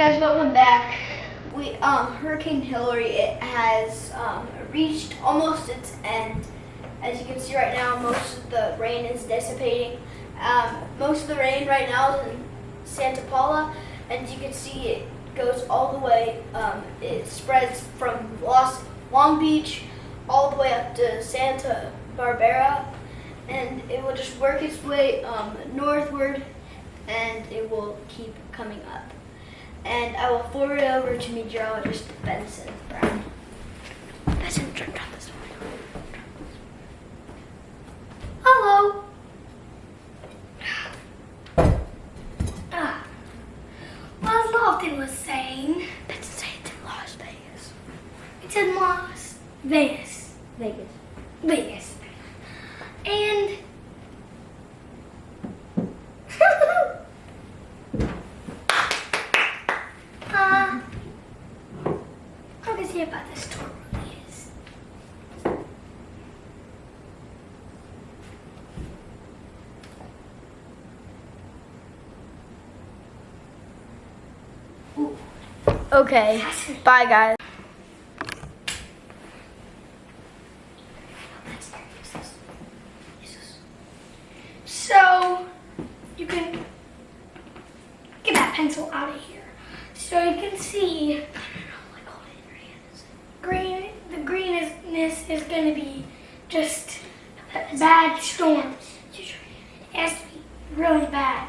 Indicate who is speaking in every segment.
Speaker 1: guys, welcome back. Hurricane Hillary, it has reached almost its end. As you can see right now, most of the rain is dissipating. Most of the rain right now is in Santa Paula, and you can see it goes all the way, it spreads from Long Beach all the way up to Santa Barbara, and it will just work its way northward, and it will keep coming up. And I will forward it over to meteorologist Benson Brown. Benson, turn on this one. Hello.
Speaker 2: As Lofton was saying,
Speaker 1: Benson, say it's in Las Vegas.
Speaker 2: it's in Las Vegas.
Speaker 1: Vegas.
Speaker 2: And how can I say about this storm really is?
Speaker 1: Okay, bye guys.
Speaker 2: So you can get that pencil out of here. So you can see the greenness is going to be just bad storms. It has to be really bad.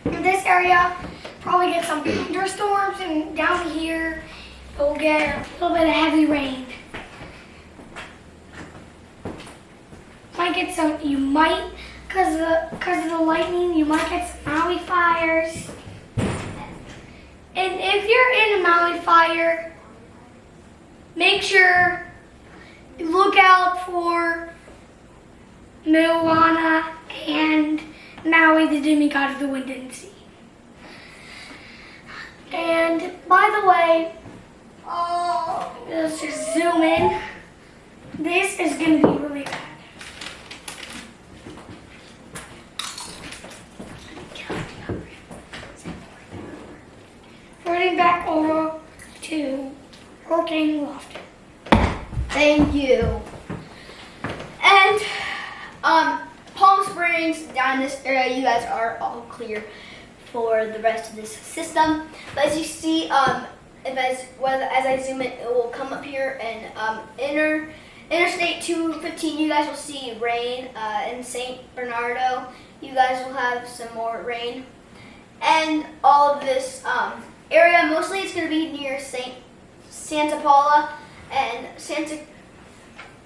Speaker 2: In this area, probably get some thunderstorms, and down here, you'll get a little bit of heavy rain. You might, because of the lightning, you might get some Maui fires. And if you're in a Maui fire, make sure you look out for Moana and Maui, the demigod of the wind and sea. And by the way, let's just zoom in. This is going to be really bad. Running back over to Hurricane Lofton.
Speaker 1: Thank you. And Palm Springs, down this area, you guys are all clear for the rest of this system. But as you see, as I zoom in, it will come up here, and Interstate 215, you guys will see rain. In St. Bernardo, you guys will have some more rain. And all of this area, mostly it's going to be near Santa Paula and Santa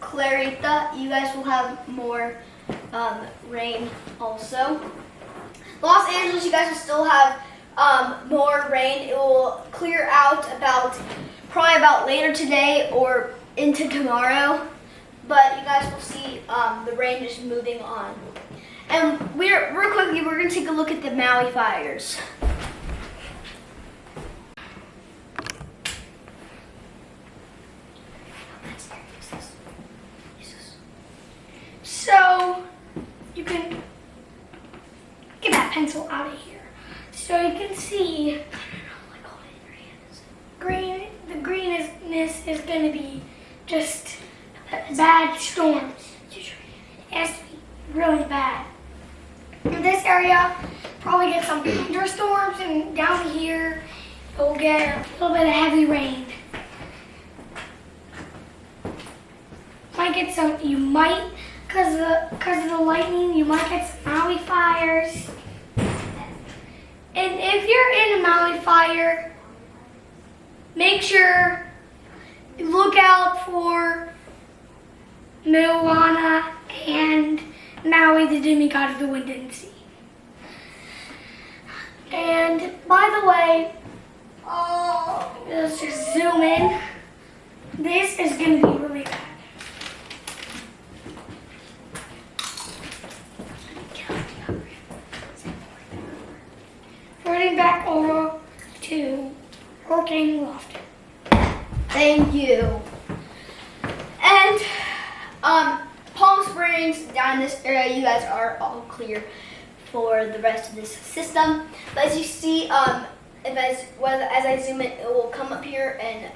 Speaker 1: Clarita. You guys will have more rain also. Los Angeles, you guys will still have more rain. It will clear out probably about later today or into tomorrow. But you guys will see the rain just moving on. And real quickly, we're going to take a look at the Maui fires.
Speaker 2: So you can get that pencil out of here. So you can see the greenness is going to be just bad storms. It has to be really bad. In this area, probably get some thunderstorms, and down here, you'll get a little bit of heavy rain. You might, because of the lightning, you might get some Maui fires. And if you're in a Maui fire, make sure you look out for Moana and Maui, the demigod of the wind and sea. And by the way, let's just zoom in. This is going to be really bad. Running back over to Hurricane Lofton.
Speaker 1: Thank you. And Palm Springs, down this area, you guys are all clear for the rest of this system. But as you see, as I zoom in, it will come up here, and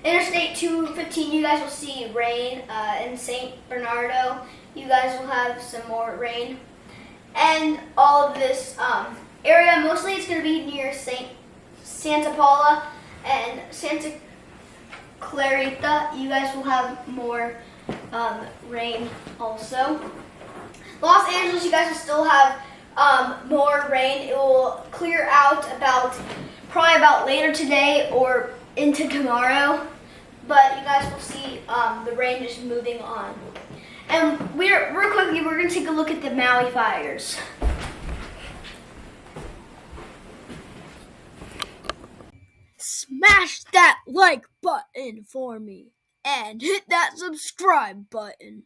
Speaker 1: Interstate 215, you guys will see rain. In St. Bernardo, you guys will have some more rain. And all of this area, mostly it's going to be near Santa Paula and Santa Clarita. You guys will have more rain also. Los Angeles, you guys will still have more rain. It will clear out probably about later today or into tomorrow, but you guys will see the rain just moving on. And real quickly, we're going to take a look at the Maui fires.
Speaker 3: Smash that like button for me and hit that subscribe button.